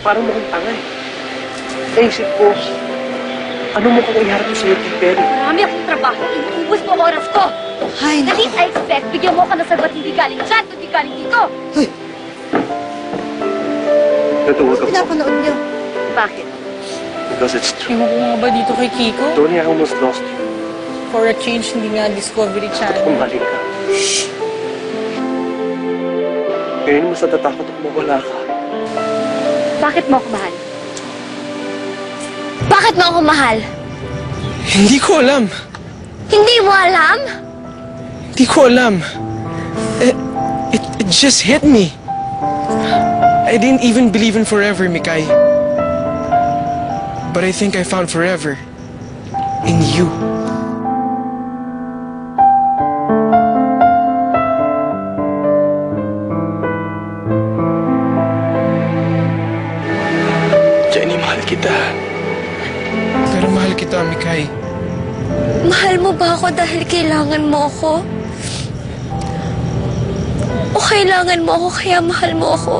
Parang mukhang tanga eh. Naisip ko, ano mo kung iharap mo sa'yo, Tito Perry? Marami akong trabaho. Inuubos mo oras ko. Ay, The least I expect, bigyan mo ka ng sagot hindi galing dyan, hindi galing dito. Hoy, Natuwa ka po. pinapanood niyo. Bakit? Because it's true. Iwan ko nga ba dito kay Kiko? Tony, I almost lost you. For a change, hindi nga Discovery Channel. Kumbalik ka. Ngayon mas natatakot ako mawala ka. Bakit mo ako mahal? Bakit mo ako mahal? Hindi ko alam. Hindi mo alam? Hindi ko alam. It just hit me. I didn't even believe in forever, Mikay. But I think I found forever in you. Jenny, mahal kita. Pero mahal kita, Mikay. Mahal mo ba ako dahil kailangan mo ako? O kailangan mo ako kaya mahal mo ako?